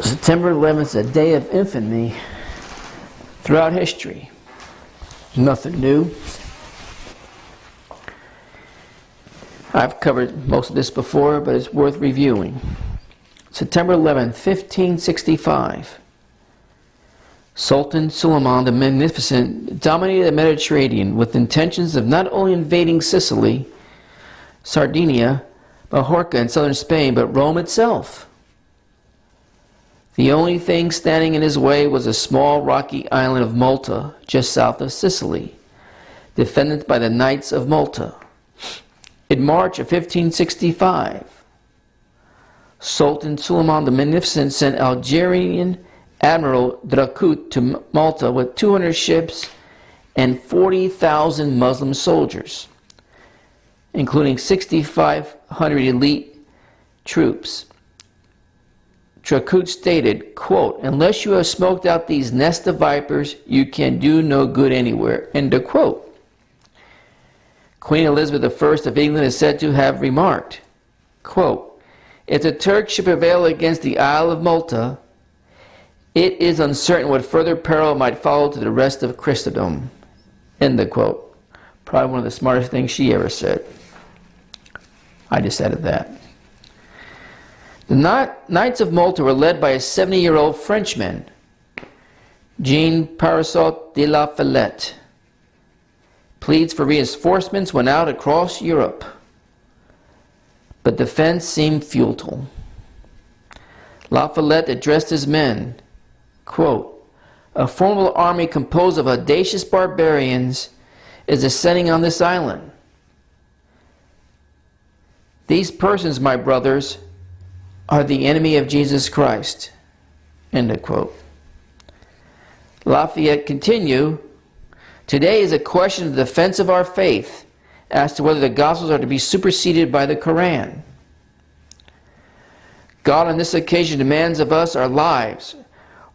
September 11th is a day of infamy throughout history. Nothing new. I've covered most of this before, but it's worth reviewing. September 11th, 1565. Sultan Suleiman the Magnificent dominated the Mediterranean with intentions of not only invading Sicily, Sardinia, Majorca, and southern Spain, but Rome itself. The only thing standing in his way was a small rocky island of Malta, just south of Sicily, defended by the Knights of Malta. In March of 1565, Sultan Suleiman the Magnificent sent Algerian Admiral Dracut to Malta with 200 ships and 40,000 Muslim soldiers, including 6,500 elite troops. Dracut stated, quote, "Unless you have smoked out these nest of vipers, you can do no good anywhere," end of quote. Queen Elizabeth I of England is said to have remarked, quote, "If the Turks should prevail against the Isle of Malta, it is uncertain what further peril might follow to the rest of Christendom," end of quote. Probably one of the smartest things she ever said. I just added that. The Knights of Malta were led by a 70-year-old Frenchman, Jean Parasot de la Fillette. Pleas for reinforcements went out across Europe, but defense seemed futile. La Fillette addressed his men, quote, "A formidable army composed of audacious barbarians is descending on this island. These persons, my brothers, are the enemy of Jesus Christ," end of quote. Lafayette continued, "Today is a question of the defense of our faith as to whether the Gospels are to be superseded by the Koran. God on this occasion demands of us our lives,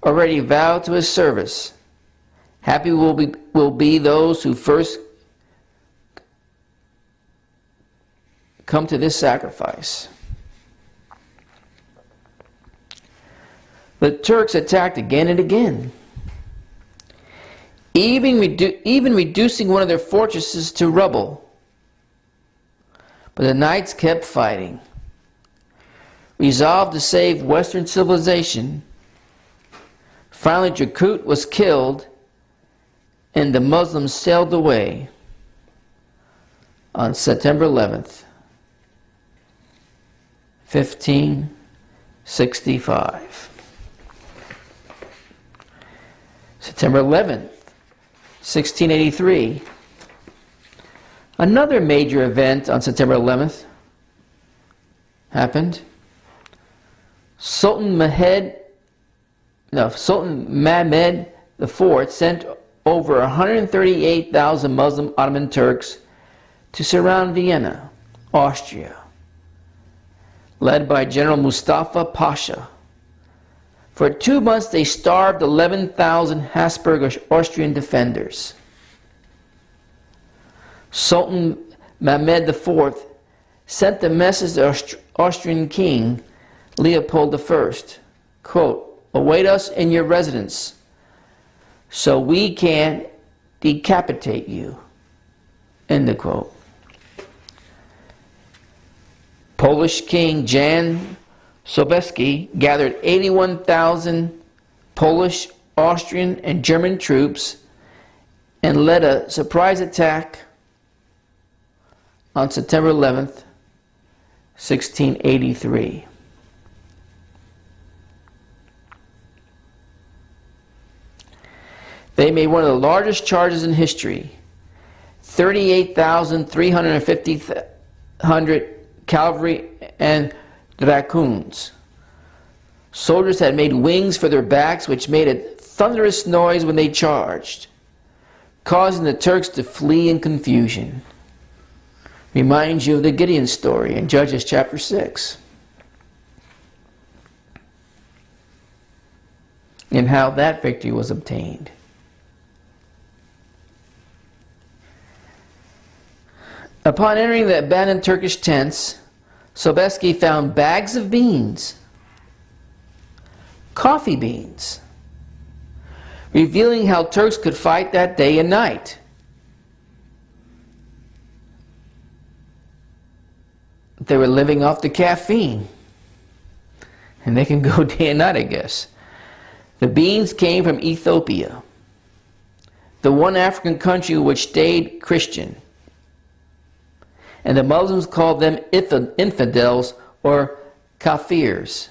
already vowed to His service. Happy will be those who first come to this sacrifice." The Turks attacked again and again, even reducing one of their fortresses to rubble. But the Knights kept fighting. Resolved to save Western civilization, finally Dracut was killed and the Muslims sailed away on September 11th, 1565. September 11th, 1683. Another major event on September 11th happened. Sultan Mehmed IV sent over 138,000 Muslim Ottoman Turks to surround Vienna, Austria, led by General Mustafa Pasha. For 2 months they starved 11,000 Habsburg Austrian defenders. Sultan Mehmed IV sent a message to Austrian King Leopold I, quote, "Await us in your residence so we can decapitate you," end of quote. Polish King Jan Sobieski gathered 81,000 Polish, Austrian, and German troops and led a surprise attack on September 11th, 1683. They made one of the largest charges in history. 38,350 cavalry and dragoons. Soldiers had made wings for their backs, which made a thunderous noise when they charged, causing the Turks to flee in confusion. Reminds you of the Gideon story in Judges chapter 6. And how that victory was obtained. Upon entering the abandoned Turkish tents, Sobieski found bags of beans, coffee beans, revealing how Turks could fight that day and night. They were living off the caffeine, and they can go day and night, I guess. The beans came from Ethiopia, the one African country which stayed Christian, and the Muslims called them infidels or kafirs,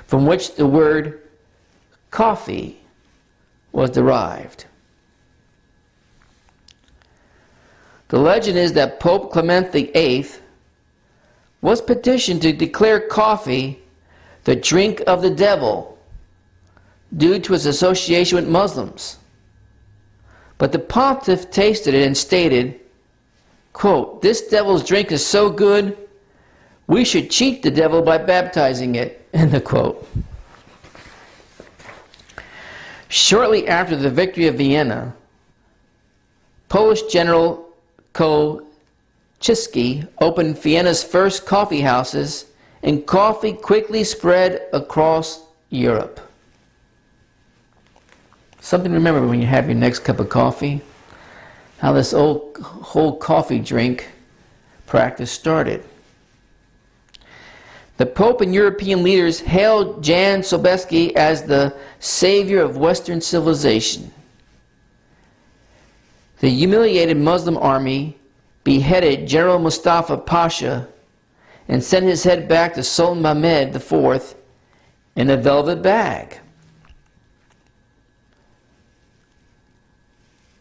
from which the word coffee was derived. The legend is that Pope Clement VIII was petitioned to declare coffee the drink of the devil due to its association with Muslims. But the pontiff tasted it and stated, quote, "This devil's drink is so good, we should cheat the devil by baptizing it," end of quote. Shortly after the victory of Vienna, Polish General Kosciuszko opened Vienna's first coffee houses, and coffee quickly spread across Europe. Something to remember when you have your next cup of coffee, how this whole coffee drink practice started. The Pope and European leaders hailed Jan Sobieski as the savior of Western civilization. The humiliated Muslim army beheaded General Mustafa Pasha and sent his head back to Sultan Mehmed IV in a velvet bag.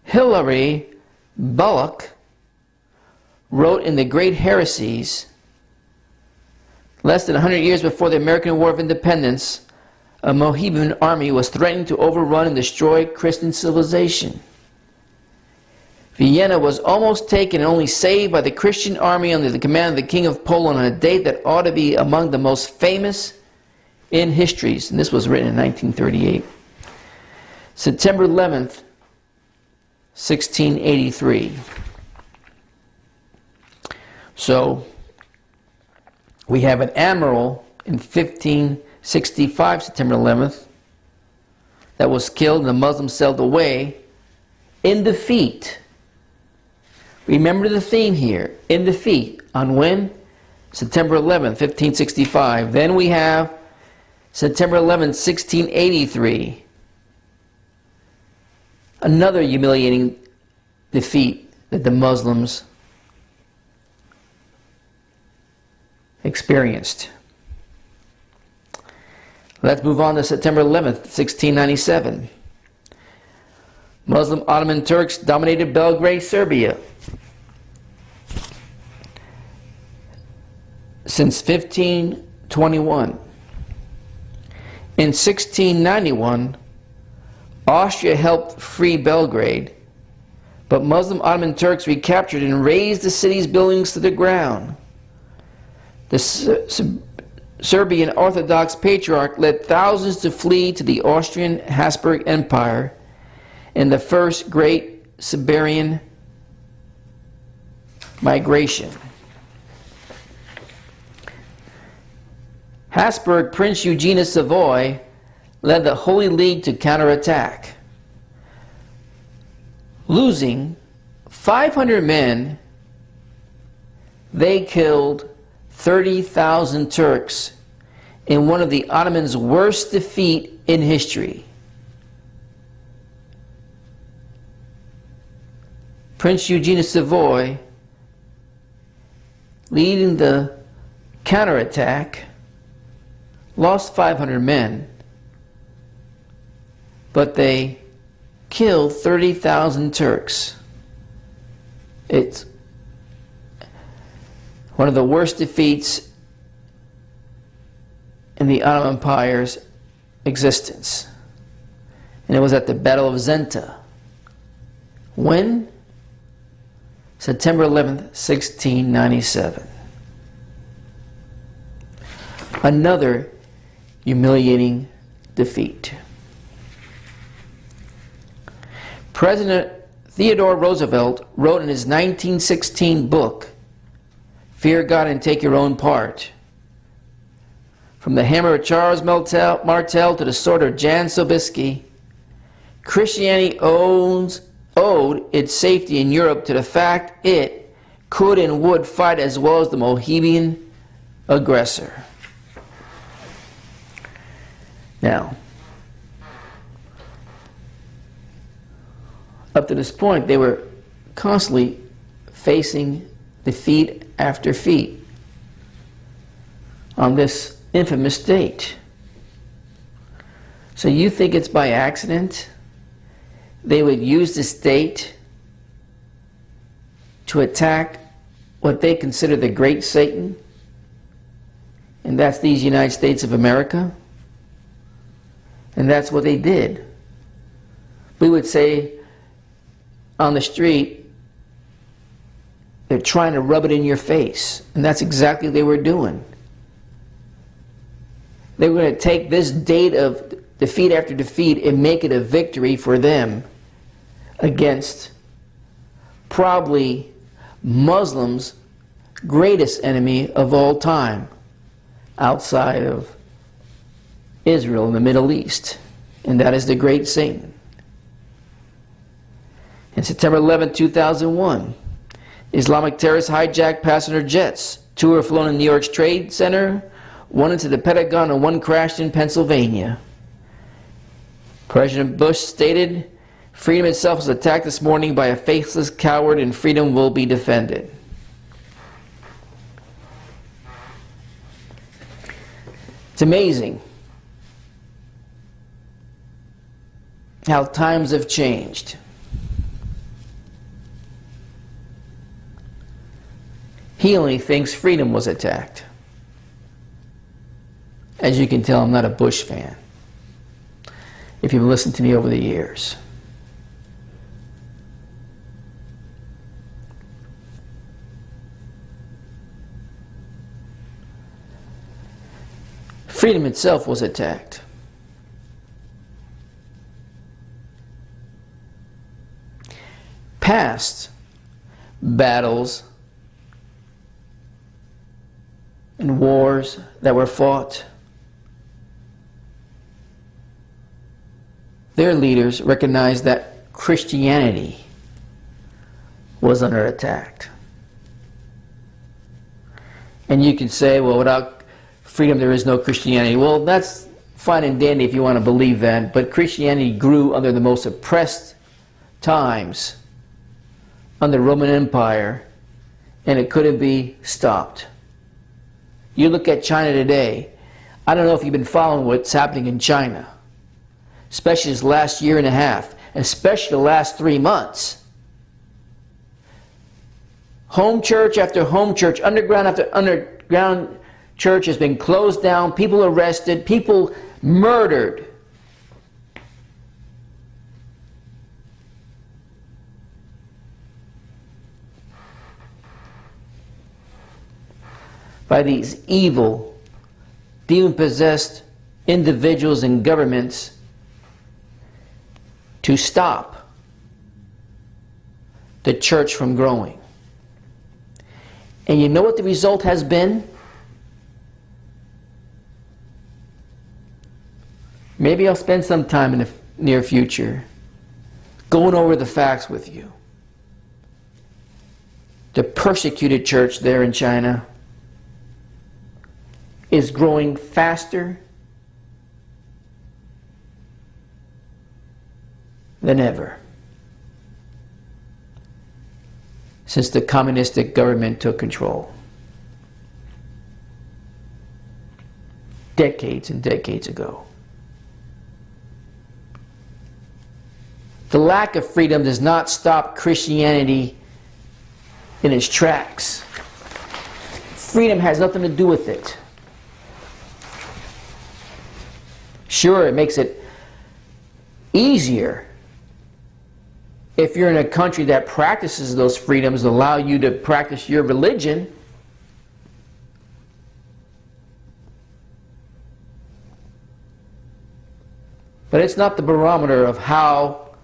Hilary Bullock wrote in The Great Heresies, less than 100 years before the American War of Independence, a Mohammedan army was threatening to overrun and destroy Christian civilization. Vienna was almost taken and only saved by the Christian army under the command of the King of Poland on a date that ought to be among the most famous in histories. And this was written in 1938. September 11th, 1683. So, we have an admiral in 1565, September 11th, that was killed and the Muslims sailed away in defeat. Remember the theme here, in defeat. On when? September 11th, 1565. Then we have September 11th, 1683. Another humiliating defeat that the Muslims experienced. Let's move on to September 11th, 1697. Muslim Ottoman Turks dominated Belgrade, Serbia. Since 1521. In 1691, Austria helped free Belgrade, but Muslim Ottoman Turks recaptured and razed the city's buildings to the ground. The Serbian Orthodox Patriarch led thousands to flee to the Austrian Habsburg Empire in the first great Siberian migration. Habsburg Prince Eugene of Savoy led the Holy League to counterattack. Losing 500 men, they killed 30,000 Turks in one of the Ottomans' worst defeat in history. Prince Eugene of Savoy, leading the counterattack, lost 500 men, but they killed 30,000 Turks. It's one of the worst defeats in the Ottoman Empire's existence. And it was at the Battle of Zenta. When? September 11th, 1697. Another humiliating defeat. President Theodore Roosevelt wrote in his 1916 book, Fear God and Take Your Own Part, From the hammer of Charles Martel to the sword of Jan Sobieski, Christianity owed its safety in Europe to the fact it could and would fight as well as the Mohammedan aggressor. Now, up to this point, they were constantly facing defeat after defeat on this infamous date. So you think it's by accident they would use this date to attack what they consider the great Satan? And that's these United States of America? And that's what they did. We would say on the street, they're trying to rub it in your face. And that's exactly what they were doing. They were going to take this date of defeat after defeat and make it a victory for them against probably Muslims' greatest enemy of all time outside of Israel in the Middle East, and that is the great Satan. In September 11, 2001, Islamic terrorists hijacked passenger jets. Two were flown in New York's Trade Center, one into the Pentagon, and one crashed in Pennsylvania. President Bush stated, "Freedom itself was attacked this morning by a faithless coward, and freedom will be defended." It's amazing how times have changed. He only thinks freedom was attacked. As you can tell, I'm not a Bush fan, if you've listened to me over the years. Freedom itself was attacked. Past battles and wars that were fought, their leaders recognized that Christianity was under attack. And you can say, well, without freedom there is no Christianity. Well, that's fine and dandy if you want to believe that, but Christianity grew under the most oppressed times under the Roman Empire, and it couldn't be stopped. You look at China today, I don't know if you've been following what's happening in China, especially this last year and a half, and especially the last 3 months. Home church after home church, underground after underground church has been closed down, people arrested, people murdered. By these evil, demon-possessed individuals and governments to stop the church from growing. And you know what the result has been? Maybe I'll spend some time in the near future going over the facts with you. The persecuted church there in China is growing faster than ever since the communistic government took control. Decades and decades ago. The lack of freedom does not stop Christianity in its tracks. Freedom has nothing to do with it. Sure, it makes it easier if you're in a country that practices those freedoms, allow you to practice your religion. But it's not the barometer of how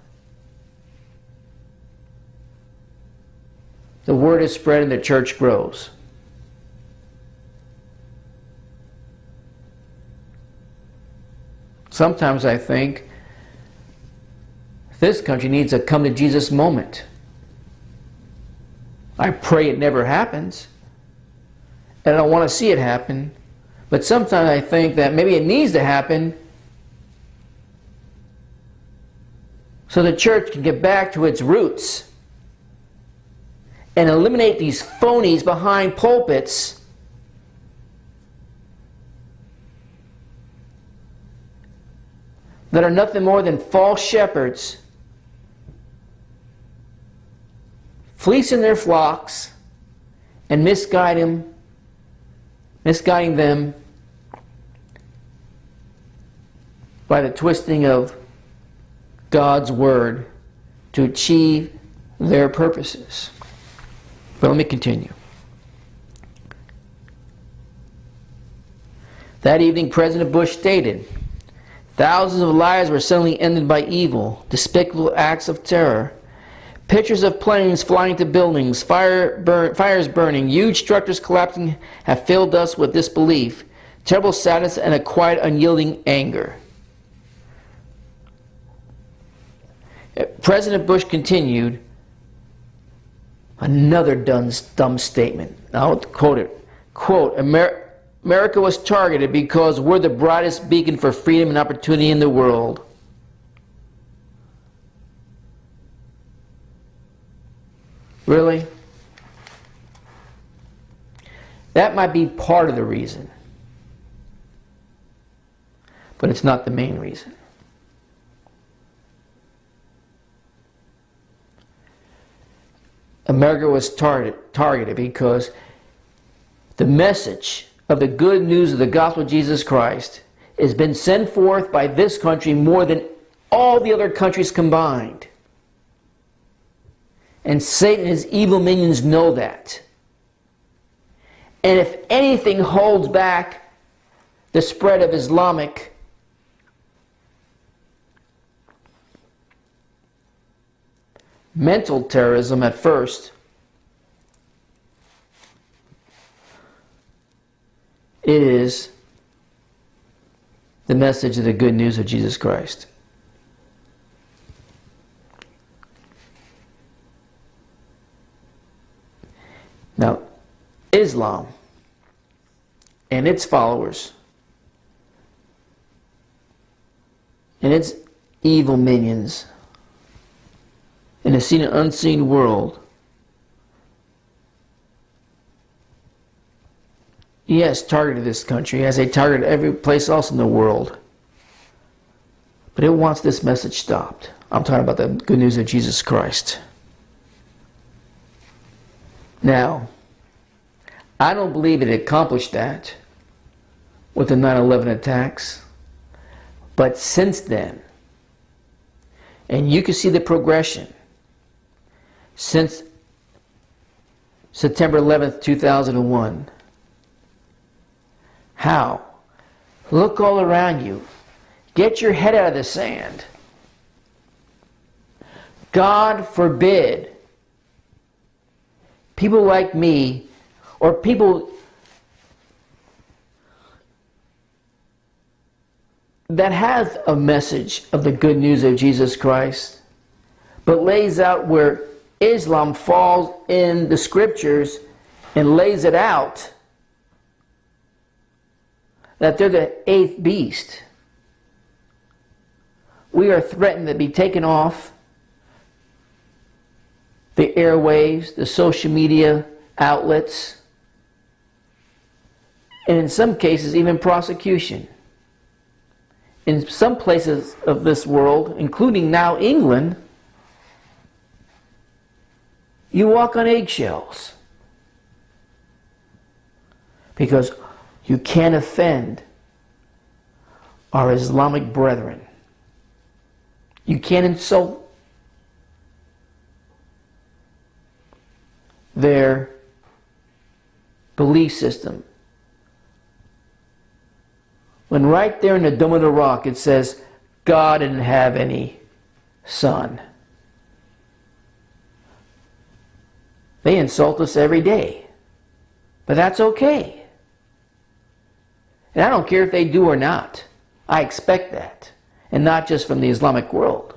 the word is spread and the church grows. Sometimes I think this country needs a come to Jesus moment. I pray it never happens, and I don't want to see it happen, but sometimes I think that maybe it needs to happen so the church can get back to its roots and eliminate these phonies behind pulpits that are nothing more than false shepherds fleecing their flocks and misguiding them by the twisting of God's word to achieve their purposes. But let me continue. That evening, President Bush stated, "Thousands of lives were suddenly ended by evil, despicable acts of terror. Pictures of planes flying into buildings, fires burning, huge structures collapsing have filled us with disbelief, terrible sadness, and a quiet, unyielding anger." President Bush continued, another dumb statement. I'll quote it. Quote, America was targeted because we're the brightest beacon for freedom and opportunity in the world. Really? That might be part of the reason, but it's not the main reason. America was targeted because the message of the good news of the gospel of Jesus Christ has been sent forth by this country more than all the other countries combined. And Satan and his evil minions know that. And if anything holds back the spread of Islamic mental terrorism at first, it is the message of the good news of Jesus Christ. Now, Islam and its followers and its evil minions in a seen and unseen world, yes, targeted this country as they targeted every place else in the world. But it wants this message stopped. I'm talking about the good news of Jesus Christ. Now, I don't believe it accomplished that with the 9/11 attacks. But since then, and you can see the progression, since September 11th, 2001, how? Look all around you. Get your head out of the sand. God forbid people like me, or people that has a message of the good news of Jesus Christ, but lays out where Islam falls in the scriptures and lays it out, that they're the eighth beast. We are threatened to be taken off the airwaves, the social media outlets, and in some cases even prosecution. In some places of this world, including now England, you walk on eggshells because you can't offend our Islamic brethren. You can't insult their belief system. When right there in the Dome of the Rock it says, God didn't have any son. They insult us every day. But that's okay. And I don't care if they do or not. I expect that. and not just from the Islamic world.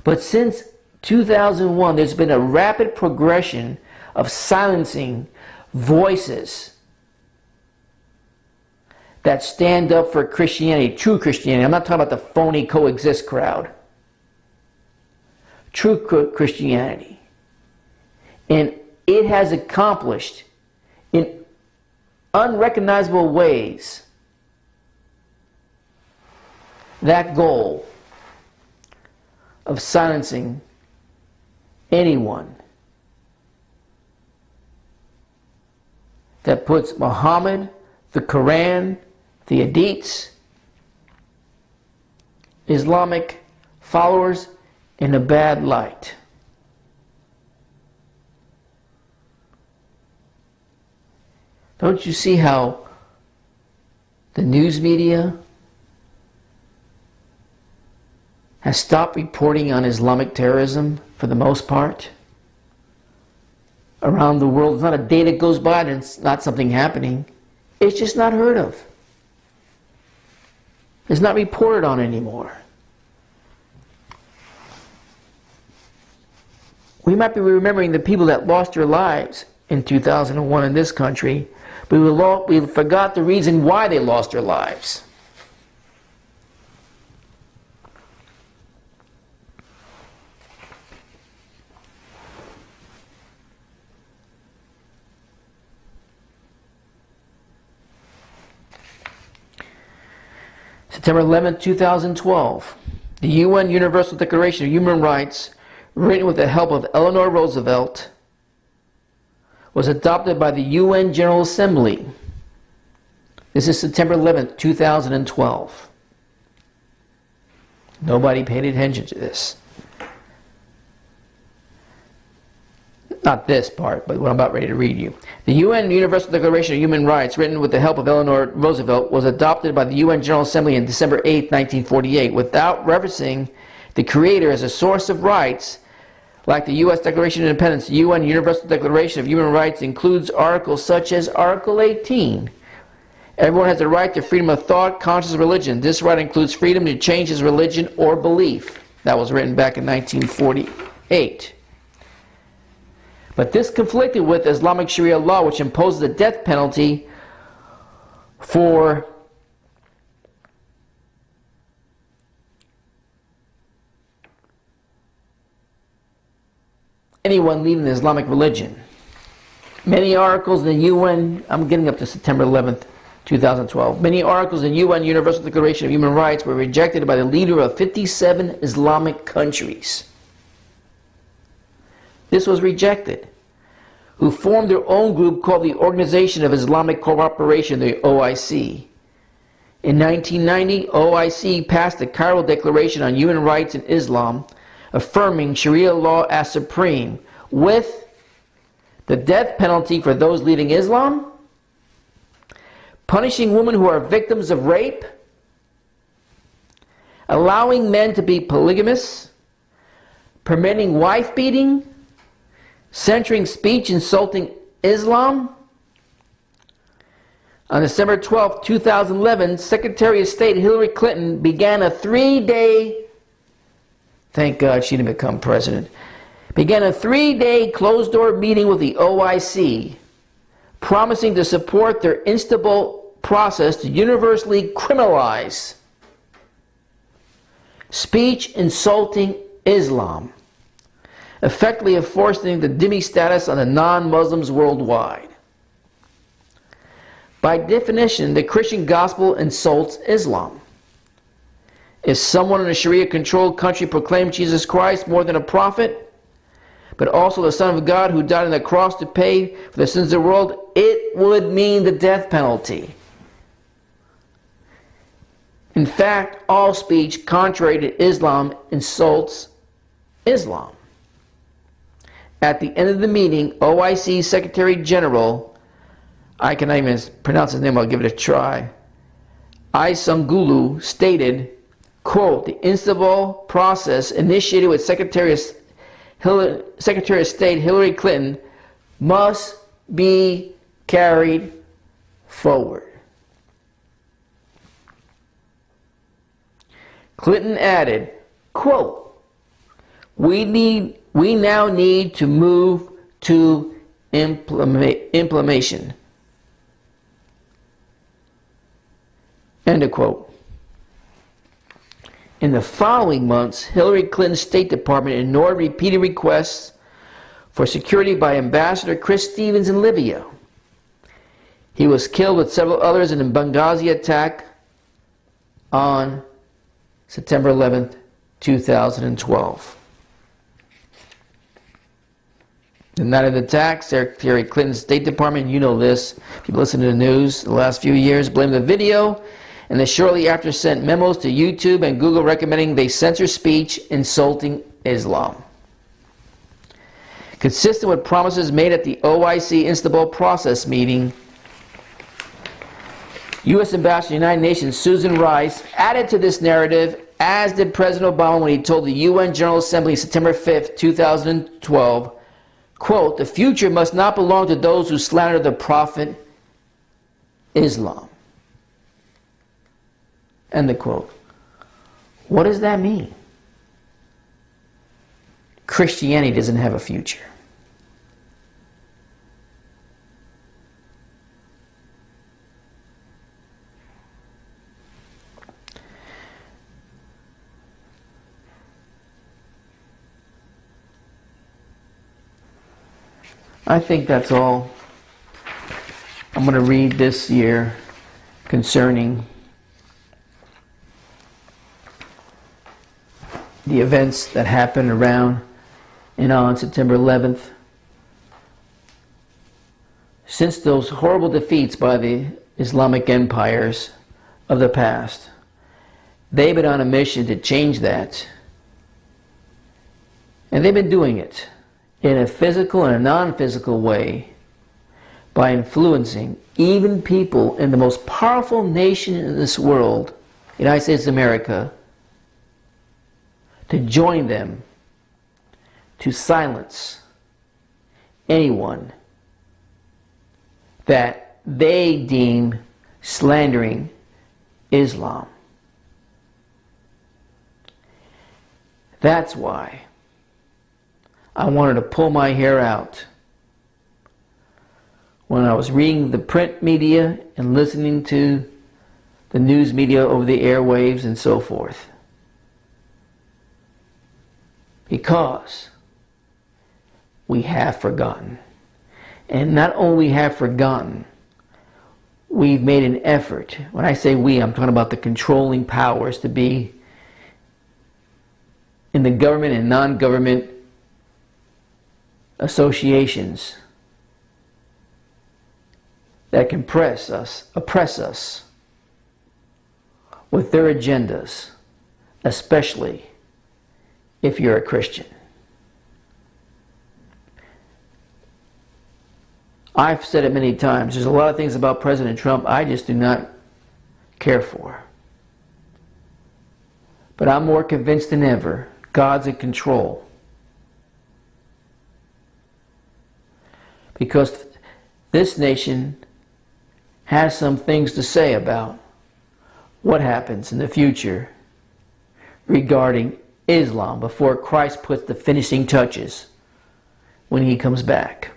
But since 2001, there's been a rapid progression of silencing voices that stand up for Christianity, true Christianity. I'm not talking about the phony coexist crowd. True Christianity. And it has accomplished in unrecognizable ways that goal of silencing anyone that puts Muhammad, the Quran, the Hadiths, Islamic followers in a bad light. Don't you see how the news media has stopped reporting on Islamic terrorism for the most part? Around the world, there's not a day that goes by and it's not something happening. It's just not heard of. It's not reported on anymore. We might be remembering the people that lost their lives in 2001 in this country, but we forgot the reason why they lost their lives. September 11, 2012, the UN Universal Declaration of Human Rights, written with the help of Eleanor Roosevelt, was adopted by the UN General Assembly. This is September 11, 2012. Nobody paid attention to this. Not this part, but what I'm about ready to read you. The UN Universal Declaration of Human Rights, written with the help of Eleanor Roosevelt, was adopted by the UN General Assembly on December 8, 1948, without referencing the Creator as a source of rights. Like the U.S. Declaration of Independence, the UN Universal Declaration of Human Rights includes articles such as Article 18. Everyone has the right to freedom of thought, conscience, and religion. This right includes freedom to change his religion or belief. That was written back in 1948. But this conflicted with Islamic Sharia law, which imposes the death penalty for anyone leaving the Islamic religion. Many articles in the UN, I'm getting up to September 11th, 2012. Many articles in UN Universal Declaration of Human Rights were rejected by the leader of 57 Islamic countries. This was rejected, who formed their own group called the Organization of Islamic Cooperation, the OIC. In 1990, OIC passed the Cairo Declaration on Human Rights in Islam, affirming Sharia law as supreme, with the death penalty for those leaving Islam, punishing women who are victims of rape, allowing men to be polygamous, permitting wife beating, censoring speech insulting Islam. On December 12, 2011, Secretary of State Hillary Clinton began a 3-day, thank God she didn't become president, began a 3-day closed-door meeting with the OIC, promising to support their Istanbul process to universally criminalize speech insulting Islam, effectively enforcing the dhimmi status on the non-Muslims worldwide. By definition, the Christian gospel insults Islam. If someone in a Sharia-controlled country proclaimed Jesus Christ more than a prophet, but also the Son of God who died on the cross to pay for the sins of the world, it would mean the death penalty. In fact, all speech contrary to Islam insults Islam. At the end of the meeting, OIC Secretary General, I cannot even pronounce his name, I'll give it a try, Isangulu, stated, quote, the Istanbul process initiated with Secretary of State Hillary Clinton must be carried forward. Clinton added, quote, we now need to move to implementation. End of quote. In the following months, Hillary Clinton's State Department ignored repeated requests for security by Ambassador Chris Stevens in Libya. He was killed with several others in the Benghazi attack on September 11th, 2012. The night of the attack, Secretary Clinton's State Department, you know this, if you listen to the news the last few years, blamed the video, and they shortly after sent memos to YouTube and Google recommending they censor speech insulting Islam. Consistent with promises made at the OIC Istanbul process meeting, U.S. Ambassador to the United Nations Susan Rice added to this narrative, as did President Obama when he told the UN General Assembly September 5th, 2012, quote, the future must not belong to those who slander the Prophet Islam. End of quote. What does that mean? Christianity doesn't have a future. I think that's all I'm going to read this year concerning the events that happened around and on September 11th. Since those horrible defeats by the Islamic empires of the past, they've been on a mission to change that. And they've been doing it in a physical and a non-physical way by influencing even people in the most powerful nation in this world, the United States of America, to join them to silence anyone that they deem slandering Islam. That's why I wanted to pull my hair out when I was reading the print media and listening to the news media over the airwaves and so forth. Because we have forgotten. And not only have forgotten, we've made an effort. When I say we, I'm talking about the controlling powers to be in the government and non-government associations that can oppress us with their agendas, especially if you're a Christian. I've said it many times, there's a lot of things about President Trump I just do not care for. But I'm more convinced than ever, God's in control. Because this nation has some things to say about what happens in the future regarding Islam before Christ puts the finishing touches when he comes back.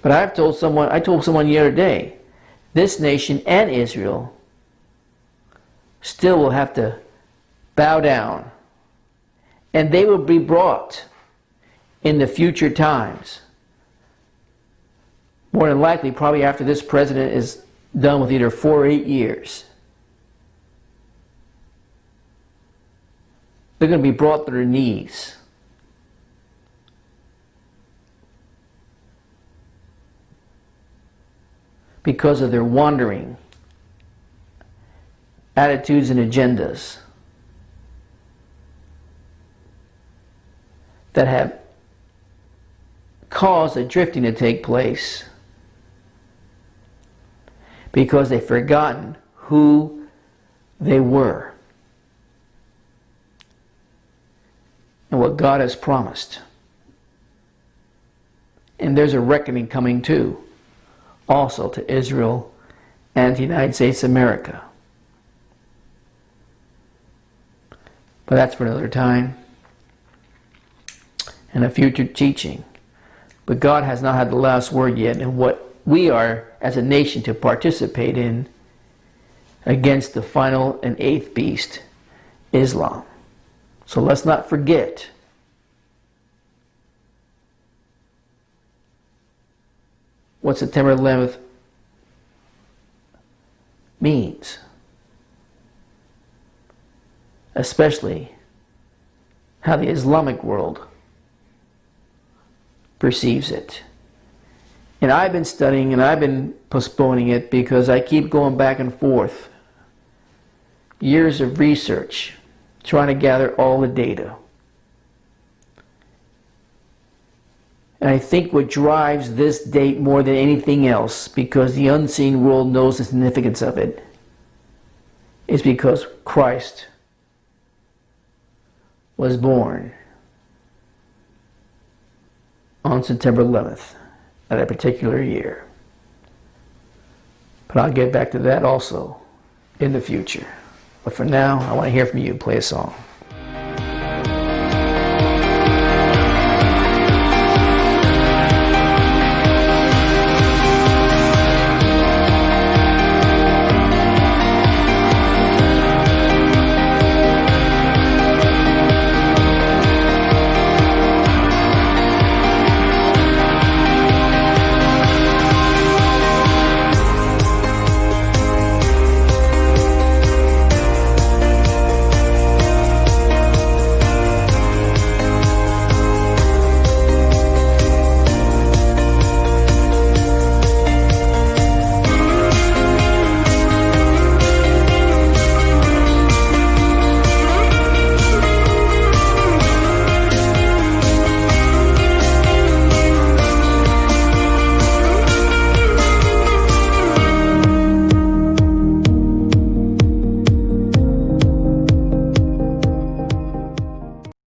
But I told someone the other day, this nation and Israel still will have to bow down, and they will be brought in the future times. More than likely, probably after this president is done with either 4 or 8 years. They're going to be brought to their knees. Because of their wandering attitudes and agendas that have caused the drifting to take place. Because they've forgotten who they were and what God has promised. And there's a reckoning coming too, also to Israel and the United States of America. But that's for another time and a future teaching. But God has not had the last word yet in what we are as a nation to participate in against the final and eighth beast, Islam. So let's not forget what September 11th means, especially how the Islamic world perceives it. And I've been studying and I've been postponing it because I keep going back and forth. Years of research, trying to gather all the data. And I think what drives this date more than anything else, because the unseen world knows the significance of it, is because Christ was born on September 11th at a particular year. But I'll get back to that also in the future. But for now, I want to hear from you. Play a song.